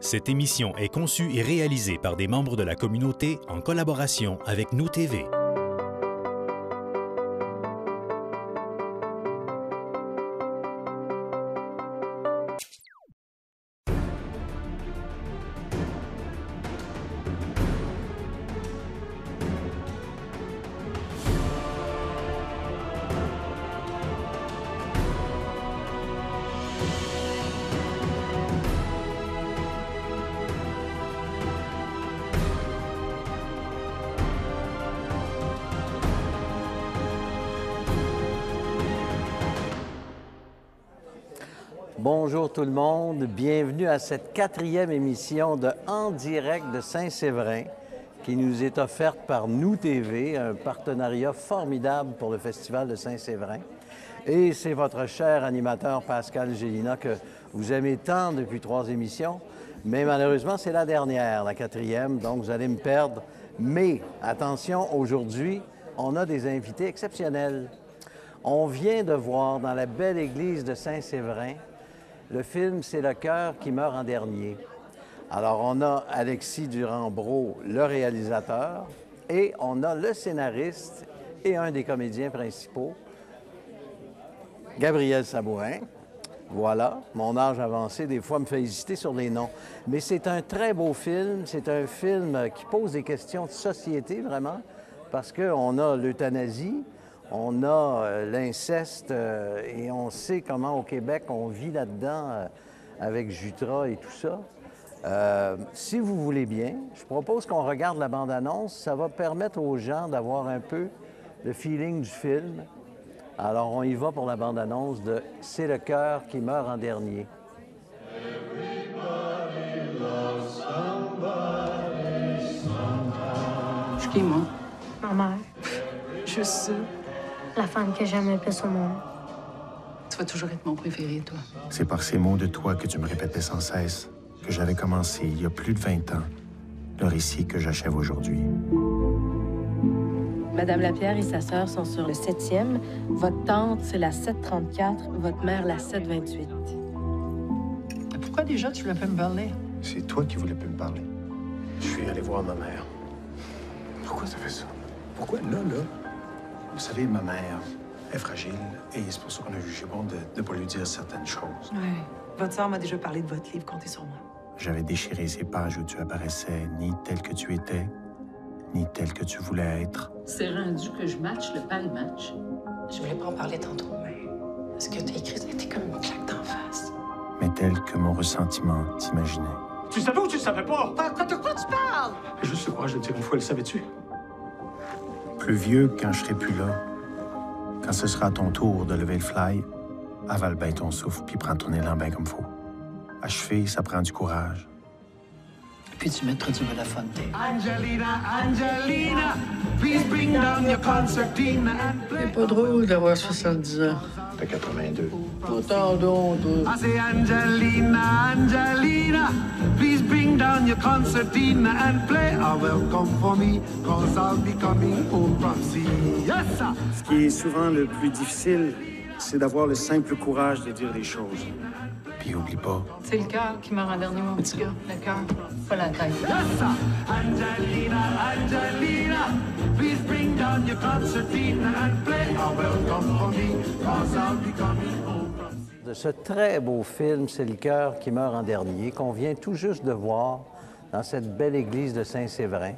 Cette émission est conçue et réalisée par des membres de la communauté en collaboration avec Nous TV. Bonjour tout le monde, bienvenue à cette 4e émission de En direct de Saint-Séverin qui nous est offerte par Nous TV, un partenariat formidable pour le Festival de Saint-Séverin. Et c'est votre cher animateur Pascal Gélina que vous aimez tant depuis 3 émissions, mais malheureusement c'est la dernière, la 4e, donc vous allez me perdre. Mais attention, aujourd'hui, on a des invités exceptionnels. On vient de voir dans la belle église de Saint-Séverin le film « C'est le cœur qui meurt en dernier ». Alors, on a Alexis Durand-Brault, le réalisateur, et on a le scénariste et un des comédiens principaux, Gabriel Sabourin. Voilà, mon âge avancé, des fois, me fait hésiter sur les noms. Mais c'est un très beau film. C'est un film qui pose des questions de société, vraiment, parce qu'on a l'euthanasie, on a l'inceste et on sait comment au Québec on vit là-dedans avec Jutra et tout ça. Si vous voulez bien, je propose qu'on regarde la bande-annonce. Ça va permettre aux gens d'avoir un peu le feeling du film. Alors on y va pour la bande-annonce de « C'est le cœur qui meurt en dernier ». Je suis qui, moi? Ma mère. Juste ça. La femme que j'aime le plus au monde. Tu vas toujours être mon préféré, toi. C'est par ces mots de toi que tu me répétais sans cesse que j'avais commencé, il y a plus de 20 ans, le récit que j'achève aujourd'hui. Madame Lapierre et sa sœur sont sur le 7e. Votre tante, c'est la 734. Votre mère, la 728. Pourquoi déjà tu ne veux pas me parler? C'est toi qui voulais plus me parler. Je suis allé voir ma mère. Pourquoi ça fait ça? Pourquoi là? Vous savez, ma mère est fragile et c'est pour ça qu'on a jugé bon de ne pas lui dire certaines choses. Oui. Votre sœur m'a déjà parlé de votre livre, comptez sur moi. J'avais déchiré ces pages où tu apparaissais ni tel que tu étais, ni tel que tu voulais être. C'est rendu que je match le pal match. Je voulais pas en parler tantôt, mais ce que t'as écrit, c'était comme une claque d'en face. Mais tel que mon ressentiment t'imaginait. Tu savais ou tu savais pas? De quoi tu parles? Juste le courage de dire une fois, le savais-tu? Plus vieux, quand je serai plus là, quand ce sera à ton tour de lever le fly, avale bien ton souffle puis prends ton élan bien comme faut. Achever, ça prend du courage. Puis tu mettras du Belafonte. Angelina, please bring down your concertina and play. C'est pas drôle d'avoir 70 ans. T'as 82. Autant donc, I say Angelina, please bring down your concertina and play a welcome for me, cause I'll be coming home from sea. Yes, sir. Ce qui est souvent le plus difficile, c'est d'avoir le simple courage de dire les choses. Puis oublie pas, C'est le cœur qui meurt en dernier, mon petit gars. Le cœur, pas la tête. Yes, sir. Angelina, please bring down your concertina and play a welcome for me, cause I'll be coming home from sea. De ce très beau film « C'est le cœur qui meurt en dernier » qu'on vient tout juste de voir dans cette belle église de Saint-Séverin.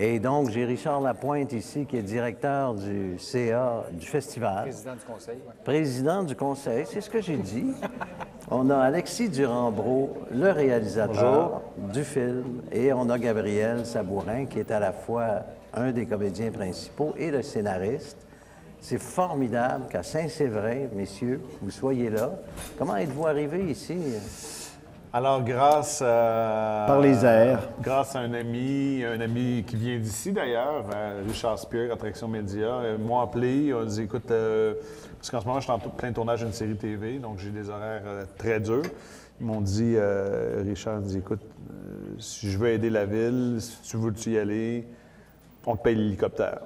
Et donc, j'ai Richard Lapointe ici, qui est directeur du CA du festival. Président du conseil. Ouais. Président du conseil, c'est ce que j'ai dit. On a Alexis Durand-Brault, le réalisateur du film, et on a Gabriel Sabourin, qui est à la fois un des comédiens principaux et le scénariste. C'est formidable qu'à Saint-Séverin, messieurs, vous soyez là. Comment êtes-vous arrivés ici? Alors, grâce à... Par les airs. Grâce à un ami qui vient d'ici d'ailleurs, Richard Spear, Attraction Média, m'ont appelé, ils ont dit, écoute, parce qu'en ce moment, je suis en plein tournage d'une série TV, donc j'ai des horaires très durs. Ils m'ont dit, Richard dit, écoute, si je veux aider la ville, si tu veux y aller, on te paye l'hélicoptère.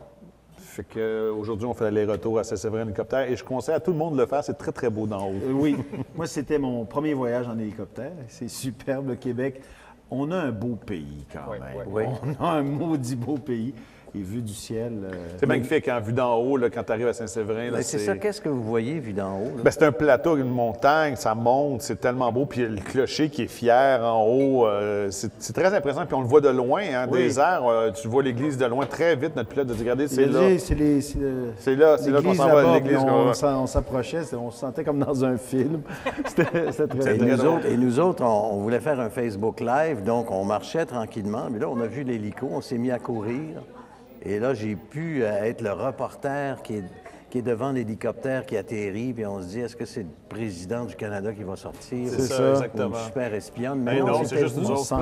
Fait qu'aujourd'hui, on fait l'aller-retour à Saint-Séverin en hélicoptère et je conseille à tout le monde de le faire. C'est très, très beau d'en haut. Oui. Moi, c'était mon premier voyage en hélicoptère. C'est superbe, le Québec. On a un beau pays, quand même. Oui. On a un maudit beau pays. Et vu du ciel... C'est magnifique, hein, vu d'en haut, là, quand tu arrives à Saint-Séverin. Ben, c'est ça. Qu'est-ce que vous voyez vu d'en haut? Ben, c'est un plateau, une montagne, ça monte, c'est tellement beau. Puis le clocher qui est fier en haut, c'est très impressionnant. Puis on le voit de loin, hein, des airs. Tu vois l'église de loin très vite. Notre pilote a dit, regardez, c'est là. C'est là qu'on s'en va à l'église. On s'approchait, on se sentait comme dans un film. C'était très drôle. Et nous autres, on voulait faire un Facebook Live, donc on marchait tranquillement. Mais là, on a vu l'hélico, on s'est mis à courir. Et là, j'ai pu être le reporter qui est devant l'hélicoptère qui atterrit, puis on se dit, est-ce que c'est le président du Canada qui va sortir? C'est ça, exactement. Une super espionne. Mais non, c'est juste nous autres.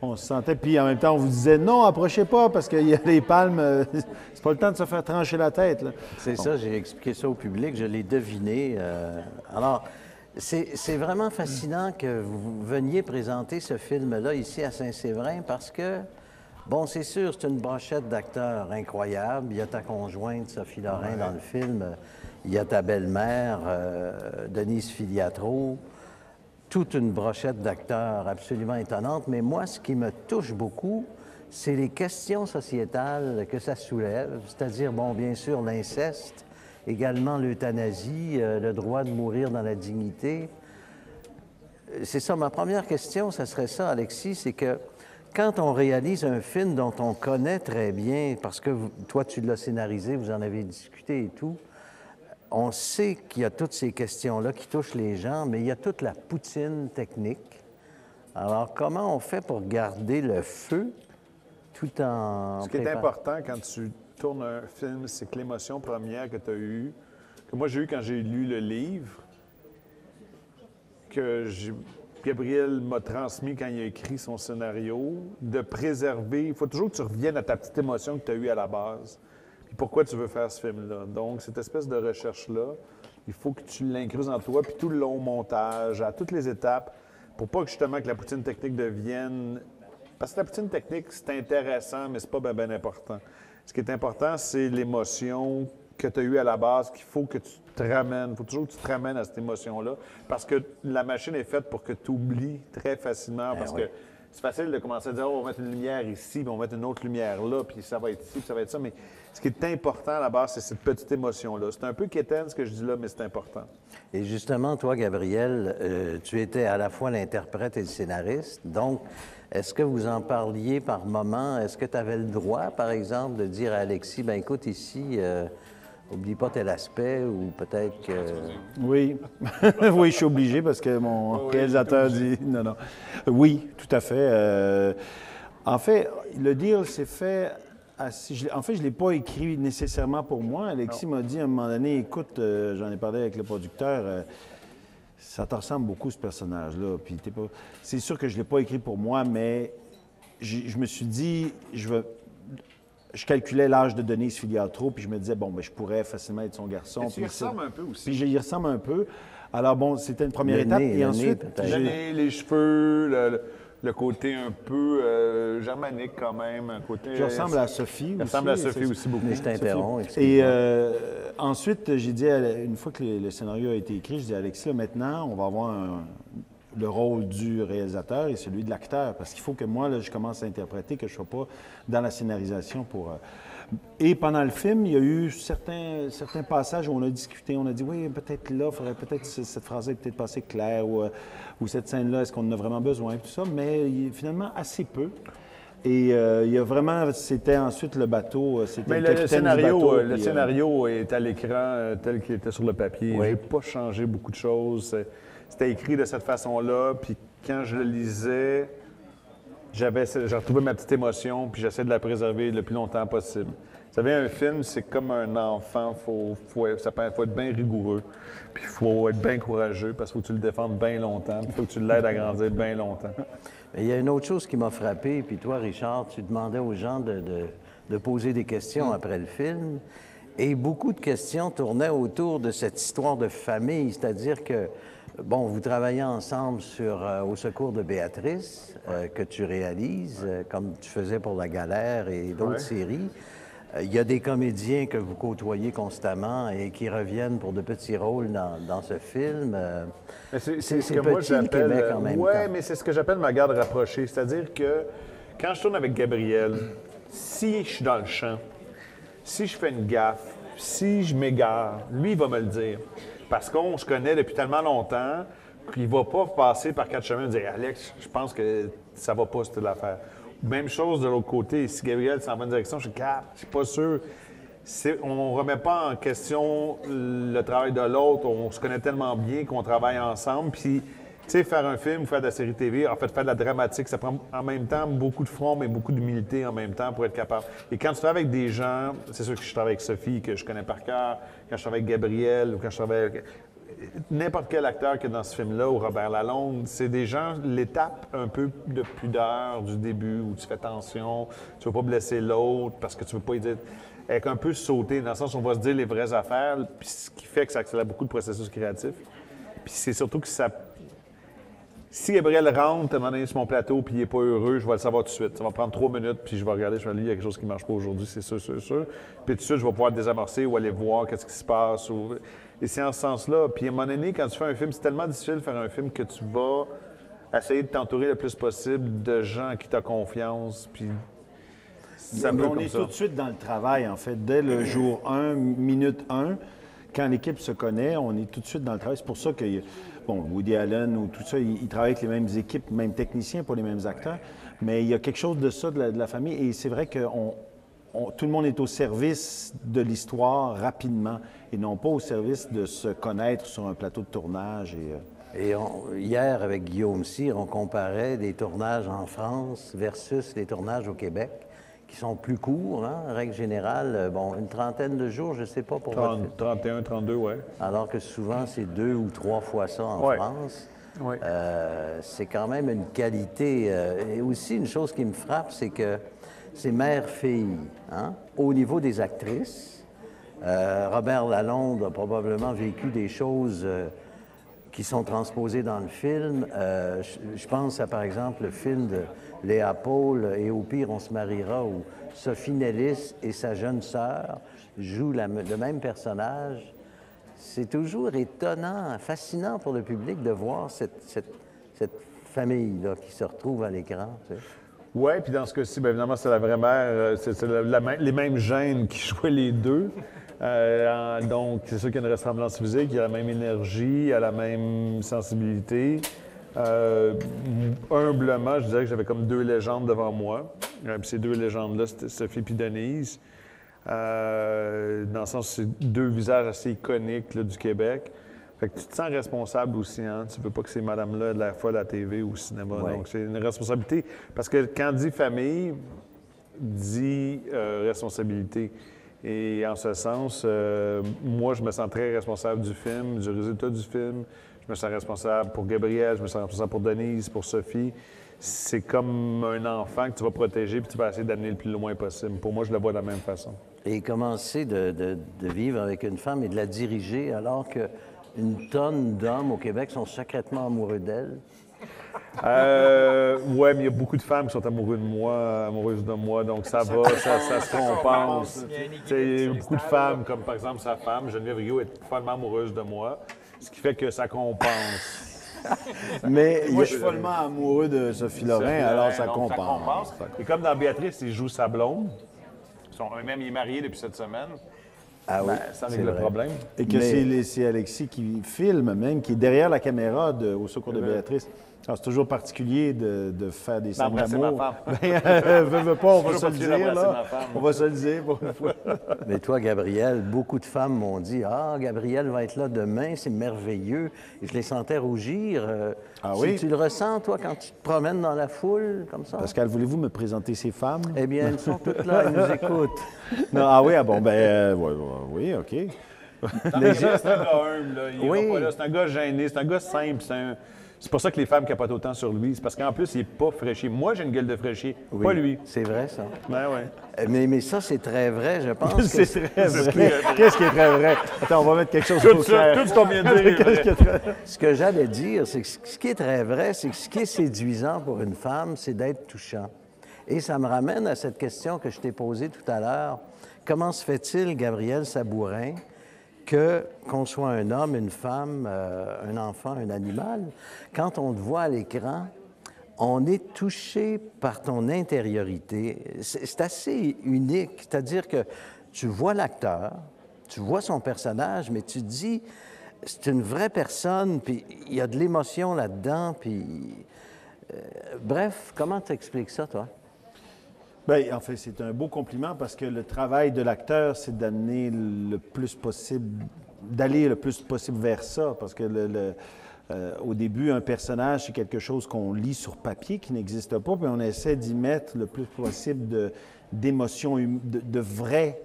On se sentait, puis en même temps, on vous disait, non, approchez pas, parce qu'il y a des palmes, c'est pas le temps de se faire trancher la tête. C'est ça, j'ai expliqué ça au public, je l'ai deviné. Alors, c'est vraiment fascinant que vous veniez présenter ce film-là ici à Saint-Séverin, parce que bon, c'est sûr, c'est une brochette d'acteurs incroyable. Il y a ta conjointe, Sophie Lorrain, dans le film. Il y a ta belle-mère, Denise Filiatro. Toute une brochette d'acteurs absolument étonnante. Mais moi, ce qui me touche beaucoup, c'est les questions sociétales que ça soulève. C'est-à-dire, bon, bien sûr, l'inceste, également l'euthanasie, le droit de mourir dans la dignité. C'est ça, ma première question, ça serait ça, Alexis, c'est que quand on réalise un film dont on connaît très bien, parce que toi, tu l'as scénarisé, vous en avez discuté et tout, on sait qu'il y a toutes ces questions-là qui touchent les gens, mais il y a toute la poutine technique. Alors, comment on fait pour garder le feu tout en... Ce qui est important quand tu tournes un film, c'est que l'émotion première que tu as eue, que moi j'ai eue quand j'ai lu le livre, que Gabriel m'a transmis quand il a écrit son scénario, de préserver. Il faut toujours que tu reviennes à ta petite émotion que tu as eue à la base. Puis pourquoi tu veux faire ce film-là. Donc, cette espèce de recherche-là, il faut que tu l'incruses en toi, puis tout le long montage, à toutes les étapes, pour pas que justement que la poutine technique devienne... Parce que la poutine technique, c'est intéressant, mais c'est pas bien important. Ce qui est important, c'est l'émotion que tu as eue à la base, qu'il faut que tu te ramènes. Il faut toujours que tu te ramènes à cette émotion-là, parce que la machine est faite pour que tu oublies très facilement, parce que c'est facile de commencer à dire, oh, on va mettre une lumière ici, puis on va mettre une autre lumière là, puis ça va être ici, puis ça va être ça. Mais ce qui est important à la base, c'est cette petite émotion-là. C'est un peu quétaine ce que je dis là, mais c'est important. Et justement, toi, Gabriel, tu étais à la fois l'interprète et le scénariste. Donc, est-ce que vous en parliez par moment? Est-ce que tu avais le droit, par exemple, de dire à Alexis, ben écoute, ici, oublie pas tel aspect, ou peut-être que... Oui. Oui, je suis obligé parce que mon réalisateur dit non, non. Oui, tout à fait. En fait, le deal s'est fait... En fait, je ne l'ai pas écrit nécessairement pour moi. Alexis m'a dit à un moment donné, écoute, j'en ai parlé avec le producteur, ça te ressemble beaucoup ce personnage-là. Puis c'est sûr que je ne l'ai pas écrit pour moi, mais je me suis dit, je calculais l'âge de Denise Filiatro, puis je me disais, bon, ben, je pourrais facilement être son garçon. Tu y ressembles un peu aussi. Puis j'y ressemble un peu. Alors bon, c'était une première étape. Et ensuite, les cheveux, le côté un peu germanique quand même, un côté... Je ressemble à Sophie aussi. Je ressemble à Sophie aussi beaucoup. Mais je t'interromps. Et ensuite, j'ai dit, une fois que le scénario a été écrit, je dis à Alexis, là, maintenant, on va avoir le rôle du réalisateur et celui de l'acteur, parce qu'il faut que moi, là, je commence à interpréter, que je ne sois pas dans la scénarisation pour... Et pendant le film, il y a eu certains passages où on a discuté, on a dit, oui, peut-être là, il faudrait peut-être cette phrase-là peut-être passer claire, ou cette scène-là, est-ce qu'on en a vraiment besoin, tout ça, mais finalement, assez peu. Et il y a vraiment, c'était ensuite le bateau, c'était le capitaine du bateau. Le scénario est à l'écran tel qu'il était sur le papier. Oui. J'ai pas changé beaucoup de choses. C'était écrit de cette façon-là, puis quand je le lisais, j'ai retrouvé ma petite émotion, puis j'essaie de la préserver le plus longtemps possible. Vous savez, un film, c'est comme un enfant, faut être bien rigoureux, puis il faut être bien courageux, parce qu'il faut que tu le défendes bien longtemps, puis il faut que tu l'aides à grandir bien longtemps. Mais il y a une autre chose qui m'a frappé, puis toi, Richard, tu demandais aux gens de poser des questions après le film, et beaucoup de questions tournaient autour de cette histoire de famille, c'est-à-dire que, bon, vous travaillez ensemble Au secours de Béatrice, que tu réalises, comme tu faisais pour La Galère et d'autres séries. Il y a des comédiens que vous côtoyez constamment et qui reviennent pour de petits rôles dans ce film. C'est ce que moi j'appelle... Québec en même temps. Mais c'est ce que j'appelle ma garde rapprochée. C'est-à-dire que quand je tourne avec Gabriel, si je suis dans le champ, si je fais une gaffe, si je m'égare, lui, il va me le dire. Parce qu'on se connaît depuis tellement longtemps qu'il ne va pas passer par quatre chemins et dire « Alex, je pense que ça va pas, cette affaire. » Même chose de l'autre côté. Si Gabriel s'en va en direction, je dis « Je suis pas sûr. » On ne remet pas en question le travail de l'autre. On se connaît tellement bien qu'on travaille ensemble. Puis, tu sais, faire un film ou faire de la série TV, en fait, faire de la dramatique, ça prend en même temps beaucoup de front, mais beaucoup d'humilité en même temps pour être capable. Et quand tu travailles avec des gens, c'est sûr que je travaille avec Sophie, que je connais par cœur, quand je travaille avec Gabriel ou quand je travaille avec n'importe quel acteur qui est dans ce film-là, ou Robert Lalonde, c'est des gens, l'étape un peu de pudeur du début, où tu fais attention, tu ne veux pas blesser l'autre parce que tu ne veux pas y dire... Avec un peu sauter, dans le sens où on va se dire les vraies affaires, puis ce qui fait que ça accélère beaucoup le processus créatif. Puis c'est surtout que ça... Si Gabriel rentre à un moment donné sur mon plateau puis il n'est pas heureux, je vais le savoir tout de suite. Ça va prendre 3 minutes, puis je vais regarder, je vais dire, il y a quelque chose qui ne marche pas aujourd'hui, c'est sûr, sûr, sûr. Puis tout de suite, je vais pouvoir désamorcer ou aller voir qu'est-ce qui se passe. Et c'est en ce sens-là. Puis à un moment donné, quand tu fais un film, c'est tellement difficile de faire un film que tu vas essayer de t'entourer le plus possible de gens qui t'ont confiance, puis... On est tout de suite dans le travail, en fait. Dès le jour 1, minute 1, quand l'équipe se connaît, on est tout de suite dans le travail. C'est pour ça que, bon, Woody Allen ou tout ça, ils travaillent avec les mêmes équipes, mêmes techniciens, pas les mêmes acteurs. Mais il y a quelque chose de ça, de la famille. Et c'est vrai que tout le monde est au service de l'histoire rapidement et non pas au service de se connaître sur un plateau de tournage. Hier, avec Guillaume Cyr, on comparait des tournages en France versus les tournages au Québec, qui sont plus courts, hein, en règle générale. Bon, une trentaine de jours, je ne sais pas pour 31, 32, oui. Alors que souvent, c'est 2 ou 3 fois ça en France. Ouais. C'est quand même une qualité. Et aussi, une chose qui me frappe, c'est que c'est mère-fille. Hein? Au niveau des actrices, Robert Lalonde a probablement vécu des choses qui sont transposées dans le film. Je pense à, par exemple, le film de Léa Paul et Au pire, on se mariera, où Sophie Nellis et sa jeune sœur jouent le même personnage. C'est toujours étonnant, fascinant pour le public de voir cette famille-là qui se retrouve à l'écran. Tu sais. Oui, puis dans ce cas-ci, bien évidemment, c'est la vraie mère, c'est les mêmes gènes qui jouaient les deux. Donc, c'est sûr qu'il y a une ressemblance physique, il y a la même énergie, il y a la même sensibilité. Humblement, je dirais que j'avais comme 2 légendes devant moi. Puis ces 2 légendes-là, c'était Sophie et Denise. Dans le sens, c'est 2 visages assez iconiques là, du Québec. Fait que tu te sens responsable aussi, hein? Tu veux pas que ces madames-là aient de la fois à la TV ou au cinéma. Ouais. Donc, c'est une responsabilité. Parce que quand dit famille, dit responsabilité. Et en ce sens, moi, je me sens très responsable du film, du résultat du film. Je me sens responsable pour Gabriel, je me sens responsable pour Denise, pour Sophie. C'est comme un enfant que tu vas protéger puis tu vas essayer d'amener le plus loin possible. Pour moi, je le vois de la même façon. Et commencer de vivre avec une femme et de la diriger alors qu'une tonne d'hommes au Québec sont secrètement amoureux d'elle. Oui, mais il y a beaucoup de femmes qui sont amoureuses de moi, donc ça va, ça se compense. Il y a beaucoup de femmes, comme par exemple sa femme, Geneviève Rigaud, est follement amoureuse de moi, ce qui fait que ça compense. Mais moi, je suis follement amoureux de Sophie Lorrain, alors ça compense. Et comme dans Béatrice, il joue sa blonde. Même il est marié depuis cette semaine. Ah oui, ça règle le problème. Et que c'est Alexis qui filme, même, qui est derrière la caméra au secours de Béatrice. Alors, c'est toujours particulier de faire des scènes d'amour. Veux pas, on va se le dire, là. On va se le dire pour une fois. Mais toi, Gabriel, beaucoup de femmes m'ont dit « Ah, Gabriel va être là demain, c'est merveilleux. » Et je les sentais rougir. Ah oui? Tu le ressens, toi, quand tu te promènes dans la foule, comme ça? Pascal, voulez-vous me présenter ces femmes? Eh bien, elles sont toutes là, elles nous écoutent. Non, ah oui, ah bon, oui, OK. C'est un gars humble, là. Il va pas là. C'est un gars gêné, c'est un gars simple, c'est pour ça que les femmes capotent autant sur lui. C'est parce qu'en plus, il n'est pas fraîchier. Moi, j'ai une gueule de fraîchier, pas lui. C'est vrai, ça. Ben ouais. Mais ça, c'est très vrai, je pense. C'est très vrai. Qu'est-ce qui est très vrai? Attends, on va mettre quelque chose au clair. Tout ce qu'on vient de dire. Ce que j'allais dire, c'est que ce qui est très vrai, c'est que ce qui est séduisant pour une femme, c'est d'être touchant. Et ça me ramène à cette question que je t'ai posée tout à l'heure. comment se fait-il, Gabriel Sabourin, qu'on soit un homme, une femme, un enfant, un animal, quand on te voit à l'écran, on est touché par ton intériorité. C'est assez unique, c'est-à-dire que tu vois l'acteur, tu vois son personnage, mais tu te dis, c'est une vraie personne, puis il y a de l'émotion là-dedans, puis... bref, comment tu expliques ça, toi? Bien, en fait, c'est un beau compliment parce que le travail de l'acteur, c'est d'amener le plus possible, d'aller le plus possible vers ça, parce que au début, un personnage, c'est quelque chose qu'on lit sur papier qui n'existe pas, puis on essaie d'y mettre le plus possible d'émotions, de vrai.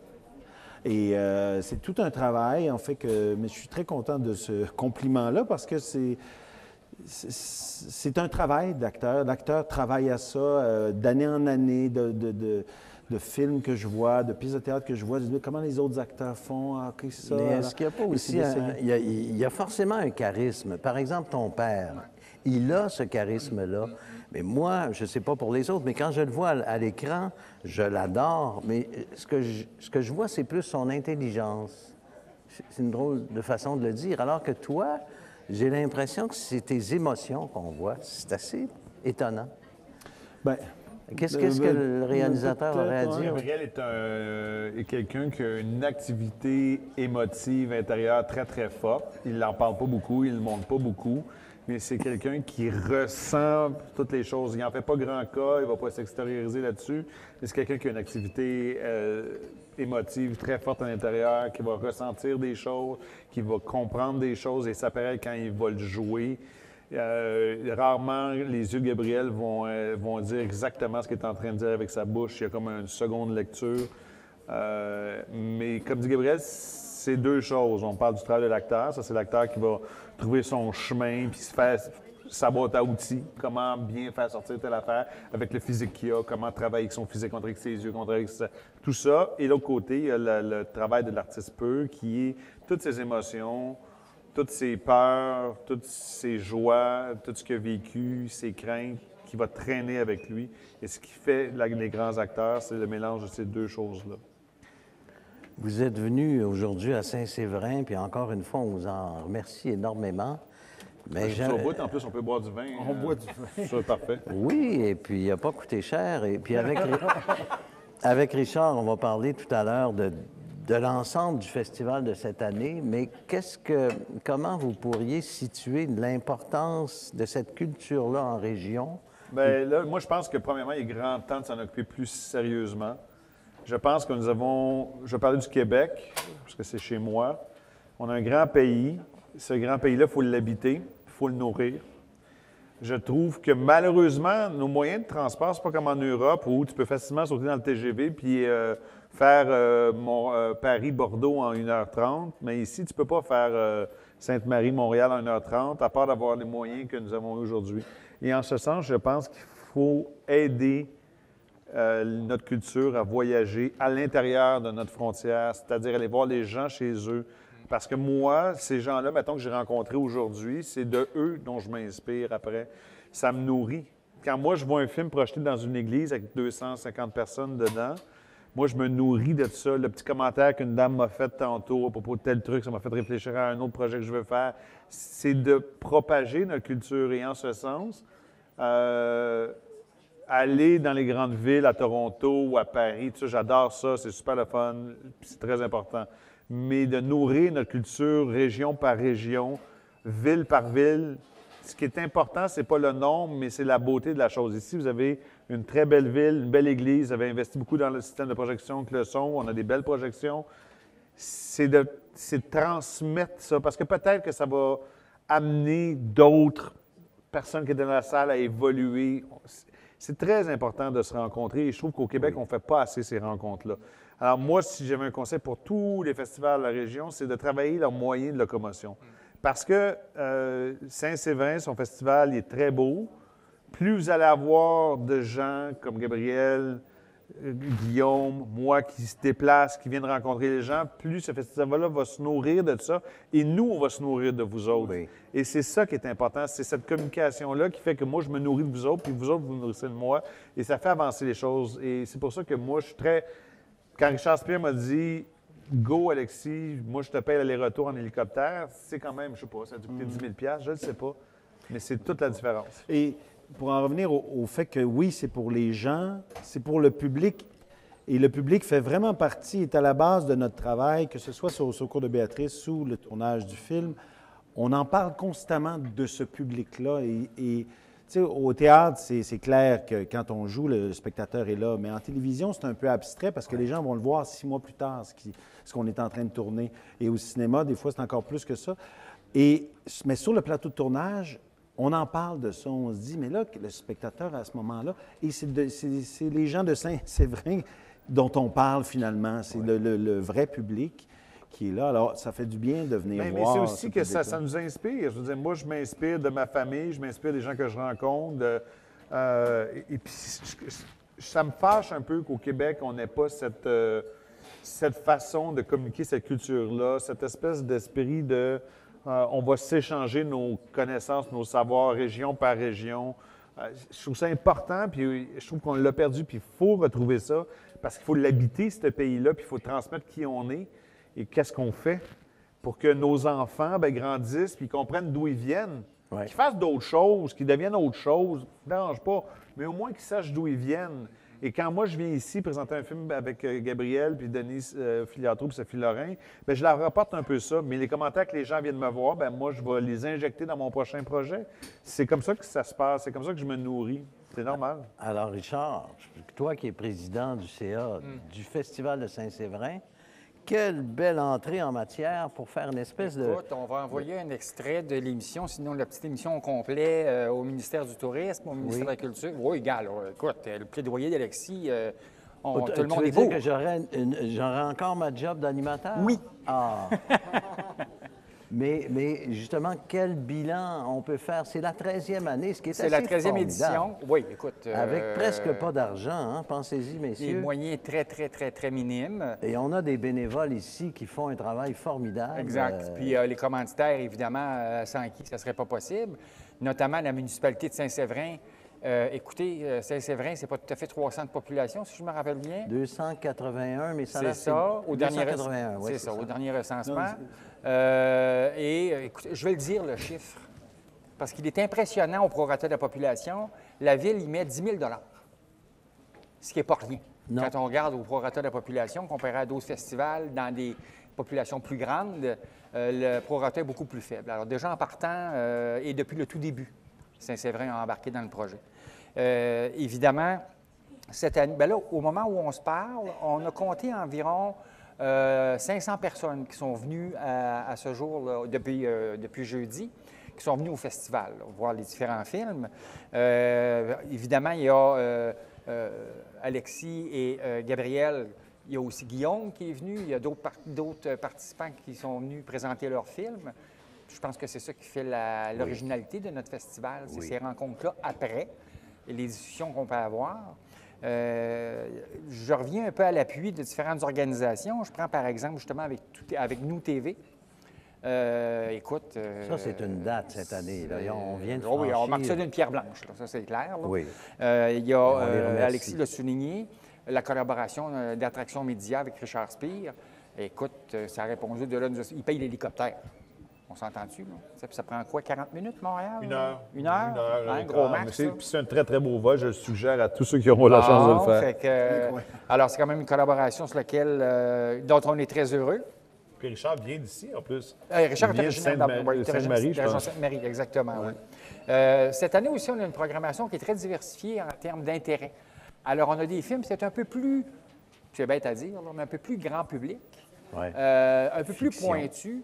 Et c'est tout un travail, en fait, mais je suis très content de ce compliment-là parce que c'est un travail d'acteur. L'acteur travaille à ça d'année en année, de films que je vois, de pièces de théâtre que je vois. Je dis, comment les autres acteurs font? Ah, OK, ça. Mais est-ce qu'il n'y a pas aussi... Il y a forcément un charisme. Par exemple, ton père, il a ce charisme-là. Mais moi, je ne sais pas pour les autres, mais quand je le vois à l'écran, je l'adore. Mais ce que je vois, c'est plus son intelligence. C'est une drôle de façon de le dire. Alors que toi, j'ai l'impression que c'est tes émotions qu'on voit. C'est assez étonnant. Bien, qu'est-ce que le réalisateur aurait à dire? Gabriel est quelqu'un qui a une activité émotive intérieure très, très forte. Il n'en parle pas beaucoup, il ne le montre pas beaucoup, mais c'est quelqu'un qui ressent toutes les choses. Il n'en fait pas grand cas, il ne va pas s'extérioriser là-dessus, mais c'est quelqu'un qui a une activité émotive très forte à l'intérieur, qui va ressentir des choses, qui va comprendre des choses, et ça paraît quand il va le jouer. Rarement, les yeux de Gabriel vont dire exactement ce qu'il est en train de dire avec sa bouche. Il y a comme une seconde lecture. Mais comme dit Gabriel, c'est deux choses. On parle du travail de l'acteur. Ça, c'est l'acteur qui va trouver son chemin puis se faire sa boîte à outils. Comment bien faire sortir telle affaire avec le physique qu'il a, comment travailler avec son physique, contre avec ses yeux, contre avec tout ça. Et l'autre côté, il y a le travail de l'artiste pur qui est toutes ses émotions, toutes ses peurs, toutes ses joies, tout ce qu'il a vécu, ses craintes, qui va traîner avec lui. Et ce qui fait les grands acteurs, c'est le mélange de ces deux choses-là. Vous êtes venu aujourd'hui à Saint-Séverin, puis encore une fois, on vous en remercie énormément. Mais au bout, en plus, on peut boire du vin. On boit du vin. C'est parfait. Oui, et puis il n'a pas coûté cher. Et puis avec Richard, on va parler tout à l'heure de l'ensemble du festival de cette année, mais comment vous pourriez situer l'importance de cette culture-là en région? Bien, là, moi, je pense que, premièrement, il est grand temps de s'en occuper plus sérieusement. Je pense que nous avons... Je vais parler du Québec, parce que c'est chez moi. On a un grand pays. Ce grand pays-là, il faut l'habiter, il faut le nourrir. Je trouve que, malheureusement, nos moyens de transport, c'est pas comme en Europe, où tu peux facilement sauter dans le TGV puis faire Paris-Bordeaux en 1h30. Mais ici, tu ne peux pas faire Sainte-Marie-Montréal en 1h30, à part d'avoir les moyens que nous avons aujourd'hui. Et en ce sens, je pense qu'il faut aider notre culture à voyager à l'intérieur de notre frontière, c'est-à-dire aller voir les gens chez eux. Parce que moi, ces gens-là, mettons que j'ai rencontrés aujourd'hui, c'est de eux dont je m'inspire après. Ça me nourrit. Quand moi, je vois un film projeté dans une église avec 250 personnes dedans, moi, je me nourris de ça. Le petit commentaire qu'une dame m'a fait tantôt à propos de tel truc, ça m'a fait réfléchir à un autre projet que je veux faire. C'est de propager notre culture. Et en ce sens, aller dans les grandes villes, à Toronto ou à Paris, tout ça, j'adore ça, c'est super le fun, puis c'est très important. Mais de nourrir notre culture région par région, ville par ville. Ce qui est important, c'est pas le nombre, mais c'est la beauté de la chose. Ici, vous avez une très belle ville, une belle église. Vous avez investi beaucoup dans le système de projection que le son. On a des belles projections. C'est de transmettre ça, parce que peut-être que ça va amener d'autres personnes qui étaient dans la salle à évoluer. C'est très important de se rencontrer et je trouve qu'au Québec, on ne fait pas assez ces rencontres-là. Alors moi, si j'avais un conseil pour tous les festivals de la région, c'est de travailler leurs moyens de locomotion. Parce que Saint-Séverin, son festival, il est très beau. Plus vous allez avoir de gens comme Gabriel, Guillaume, moi qui se déplacent, qui viennent rencontrer les gens, plus ce festival-là va se nourrir de ça et nous, on va se nourrir de vous autres. Oui. Et c'est ça qui est important, c'est cette communication-là qui fait que moi, je me nourris de vous autres, puis vous autres, vous nourrissez de moi, et ça fait avancer les choses. Et c'est pour ça que moi, je suis très quand Richard Spear m'a dit « Go, Alexis, moi, je te paye l'aller-retour en hélicoptère », c'est quand même, je sais pas, ça a dû coûter 10 000 je ne sais pas. Mais c'est toute la différence. Et pour en revenir au fait que oui, c'est pour les gens, c'est pour le public. Et le public fait vraiment partie, est à la base de notre travail, que ce soit sur Au secours de Béatrice ou le tournage du film. On en parle constamment de ce public-là. Et tu sais, au théâtre, c'est clair que quand on joue, le spectateur est là. Mais en télévision, c'est un peu abstrait parce que les gens vont le voir 6 mois plus tard, ce qu'on est en train de tourner. Et au cinéma, des fois, c'est encore plus que ça. Mais sur le plateau de tournage, on en parle de ça. On se dit, mais là, le spectateur, à ce moment-là, et c'est les gens de Saint-Séverin dont on parle finalement. C'est le vrai public qui est là. Alors, ça fait du bien de venir voir. Mais c'est aussi que ça nous inspire. Je veux dire, moi, je m'inspire de ma famille, je m'inspire des gens que je rencontre. Et puis, ça me fâche un peu qu'au Québec, on n'ait pas cette façon de communiquer cette culture-là, cette espèce d'esprit de on va s'échanger nos connaissances, nos savoirs, région par région. Je trouve ça important, puis je trouve qu'on l'a perdu, puis il faut retrouver ça, parce qu'il faut l'habiter, ce pays-là, puis il faut transmettre qui on est et qu'est-ce qu'on fait pour que nos enfants grandissent, puis comprennent d'où ils viennent, qu'ils fassent d'autres choses, qu'ils deviennent autre chose, ça ne dérange pas, mais au moins qu'ils sachent d'où ils viennent. Et quand moi, je viens ici présenter un film avec Gabriel, puis Denise Filiatro, puis Sophie Lorrain, bien, je leur rapporte un peu ça. Mais les commentaires que les gens viennent me voir, bien, moi, je vais les injecter dans mon prochain projet. C'est comme ça que ça se passe. C'est comme ça que je me nourris. C'est normal. Alors, Richard, toi qui es président du CA du Festival de Saint-Séverin, quelle belle entrée en matière pour faire une espèce de... Écoute, on va envoyer un extrait de l'émission, sinon la petite émission au complet au ministère du Tourisme, au ministère de la Culture. Oui, égal. Écoute, le plaidoyer d'Alexis, tout le monde est beau. Tu veux dire que j'aurais encore ma job d'animateur? Oui. Ah! Mais justement, quel bilan on peut faire? C'est la 13e année, ce qui est assez formidable. C'est la 13e édition. Oui, écoute... Avec presque pas d'argent, hein? Pensez-y, messieurs. Des moyens très, très, très, très minimes. Et on a des bénévoles ici qui font un travail formidable. Exact. Puis les commanditaires, évidemment, sans qui ça ne serait pas possible, notamment la municipalité de Saint-Séverin. Écoutez, Saint-Séverin, c'est pas tout à fait 300 de population, si je me rappelle bien. 281, mais ça c'est ça. Au dernier, 281, oui, c'est ça, au dernier recensement. Écoutez, je vais le dire, le chiffre, parce qu'il est impressionnant au prorata de la population. La Ville y met 10 000 $, ce qui n'est pas rien. Non. Quand on regarde au prorata de la population, comparé à d'autres festivals dans des populations plus grandes, le prorata est beaucoup plus faible. Alors déjà en partant, et depuis le tout début, Saint-Séverin a embarqué dans le projet. Évidemment, cette année, bien là, au moment où on se parle, on a compté environ 500 personnes qui sont venues à ce jour, là, depuis jeudi, qui sont venues au festival, là, voir les différents films. Évidemment, il y a Alexis et Gabriel. Il y a aussi Guillaume qui est venu. Il y a d'autres participants qui sont venus présenter leurs films. Je pense que c'est ça qui fait l'originalité de notre festival, c'est ces rencontres-là après et les discussions qu'on peut avoir. Je reviens un peu à l'appui de différentes organisations. Je prends par exemple justement avec Nous TV. Écoute... ça, c'est une date cette année. Là. On vient de franchir... Oui, on marque ça d'une pierre blanche, là. Ça c'est clair. Là. Oui. Il y a, Alexis l'a souligné, la collaboration d'Attraction Média avec Richard Spear. Écoute, ça a répondu de là, il paye l'hélicoptère. On s'entend-tu, là? Ça prend quoi, 40 minutes, Montréal? 1 heure. 1 heure? Un gros max, c'est un très, très beau vol. Je le suggère à tous ceux qui auront la chance de le faire. Alors, c'est quand même une collaboration sur laquelle, dont on est très heureux. Puis Richard vient d'ici, en plus. Richard est originaire de Sainte-Marie, je pense. Sainte-Marie, exactement, oui. Cette année aussi, on a une programmation qui est très diversifiée en termes d'intérêt. Alors, on a des films, c'est un peu plus, c'est bête à dire, mais un peu plus grand public. Ouais. Un peu plus pointu,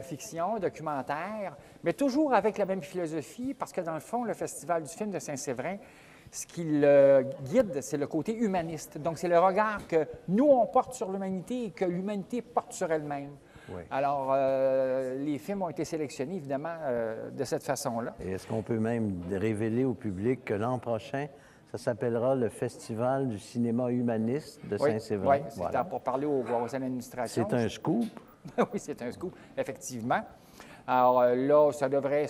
fiction, documentaire, mais toujours avec la même philosophie, parce que dans le fond, le Festival du film de Saint-Séverin, ce qui le guide, c'est le côté humaniste. Donc, c'est le regard que nous, on porte sur l'humanité et que l'humanité porte sur elle-même. Oui. Alors, les films ont été sélectionnés, évidemment, de cette façon-là. Et est-ce qu'on peut même révéler au public que l'an prochain, ça s'appellera le Festival du cinéma humaniste de Saint-Séverin? Oui, c'est pour parler aux administrations. C'est un scoop? Oui, c'est un scoop, effectivement. Alors là, ça devrait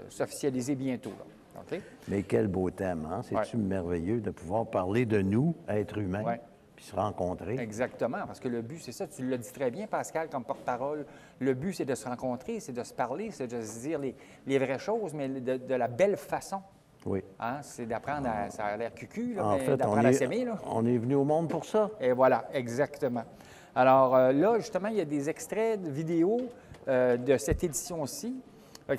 s'officialiser bientôt. Là. Okay? Mais quel beau thème, hein? C'est-tu merveilleux de pouvoir parler de nous, êtres humains? Oui. puis se rencontrer. Exactement, parce que le but, c'est ça. Tu l'as dit très bien, Pascal, comme porte-parole. Le but, c'est de se rencontrer, c'est de se parler, c'est de se dire les vraies choses, mais de la belle façon. Oui. Hein? C'est d'apprendre à... Ça a l'air cucu, là, En mais fait, d'apprendre à s'aimer. Là. On est venu au monde pour ça. Et voilà, exactement. Alors là, justement, il y a des extraits de vidéos de cette édition-ci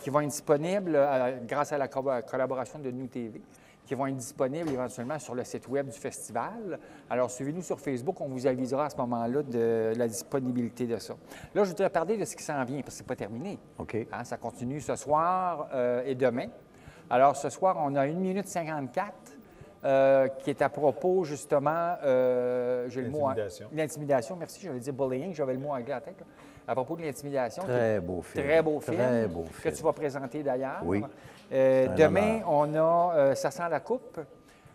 qui vont être disponibles grâce à la collaboration de Nous TV, qui vont être disponibles éventuellement sur le site web du festival. Alors, suivez-nous sur Facebook, on vous avisera à ce moment-là de la disponibilité de ça. Là, je voudrais parler de ce qui s'en vient, parce que ce n'est pas terminé. OK. Hein, ça continue ce soir et demain. Alors, ce soir, on a 1 minute 54 qui est à propos, justement, j'ai le mot... L'intimidation. L'intimidation, merci, j'allais dire bullying, j'avais le mot anglais à la tête. Là. À propos de l'intimidation. Très beau film. Très beau film. Très beau Que film. tu vas présenter d'ailleurs. Oui. Demain, on a Ça sent la coupe,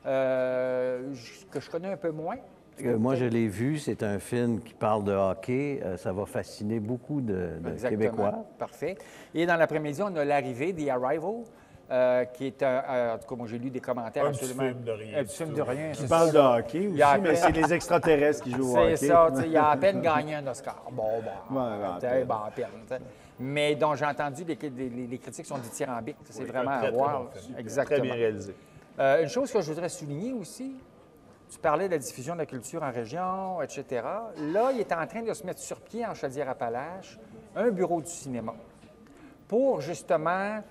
que je connais un peu moins. Moi, je l'ai vu. C'est un film qui parle de hockey. Ça va fasciner beaucoup de Québécois. Parfait. Et dans l'après-midi, on a l'arrivée, The Arrival, qui est en tout cas, moi, j'ai lu des commentaires Un absolument... petit film de rien. Un petit film de rien. Qui parle de hockey aussi, mais c'est les extraterrestres qui jouent au hockey. C'est ça, il a à peine gagné un Oscar. Bon, à peine. T'sais. Mais dont j'ai entendu, les critiques sont dithyrambiques. C'est vraiment à voir. Très bon film. Exactement. Très bien réalisé. Une chose que je voudrais souligner aussi, tu parlais de la diffusion de la culture en région, etc. Là, il est en train de se mettre sur pied en Chaudière-Appalaches un bureau du cinéma pour justement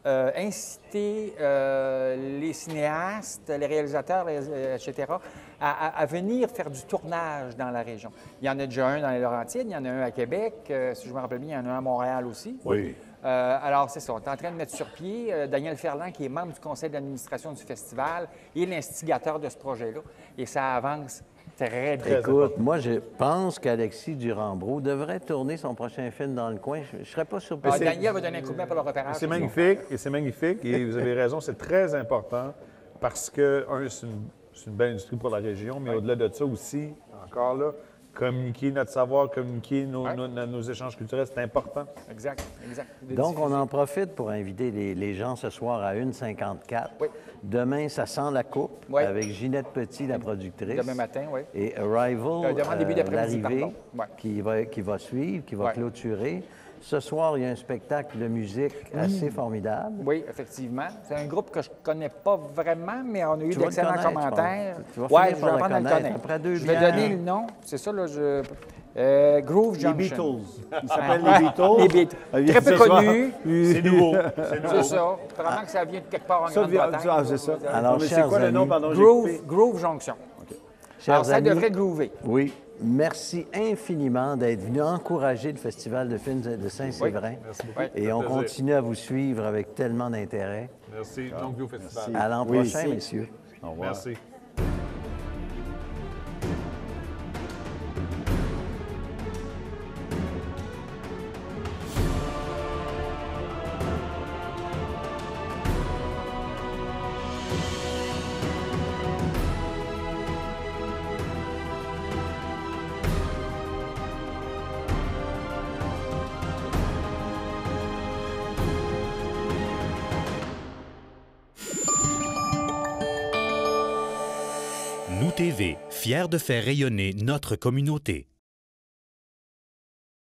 inciter les cinéastes, les réalisateurs, etc., à venir faire du tournage dans la région. Il y en a déjà un dans les Laurentides, il y en a un à Québec, si je me rappelle bien, il y en a un à Montréal aussi. Oui. Alors, c'est ça, on est en train de mettre sur pied Daniel Ferland, qui est membre du conseil d'administration du festival, et l'instigateur de ce projet-là. Et ça avance très bien. Écoute, moi, je pense qu'Alexis Durand-Brault devrait tourner son prochain film dans le coin. Je ne serais pas surpris. Daniel va donner un coup de main pour le repérage. C'est magnifique, et vous avez raison, c'est très important parce que, c'est une belle industrie pour la région, mais au-delà de ça aussi, encore là, communiquer notre savoir, communiquer nos échanges culturels, c'est important. Exact. Donc, on en profite pour inviter les gens ce soir à 1h54. Oui. Demain, ça sent la coupe avec Ginette Petit, la productrice. Demain matin, oui. Et Arrival, demain début d'après-midi, l'arrivée, pardon. qui va suivre, qui va clôturer. Ce soir, il y a un spectacle de musique assez formidable. Oui, effectivement. C'est un groupe que je ne connais pas vraiment, mais on a eu d'excellents commentaires. Oui, je vais apprendre à le connaître. Après deux je vais bières. donner le nom. C'est ça, là, Groove Junction. Les Beatles. Ils s'appellent les Beatles. Les Beatles. Très peu connus. C'est nouveau. C'est ça. Vraiment que ça vient de quelque part en Grande-Bretagne. C'est ça. Alors, mais c'est quoi le nom, pardon? Groove Junction. Chers Alors, ça amis, devrait groover. Oui. Merci infiniment d'être venu encourager le Festival de films de Saint-Séverin. Merci beaucoup. Et on continue à vous suivre avec tellement d'intérêt. Merci. Donc, au festival. À l'an prochain, messieurs. Au revoir. Merci. Nous TV, fiers de faire rayonner notre communauté.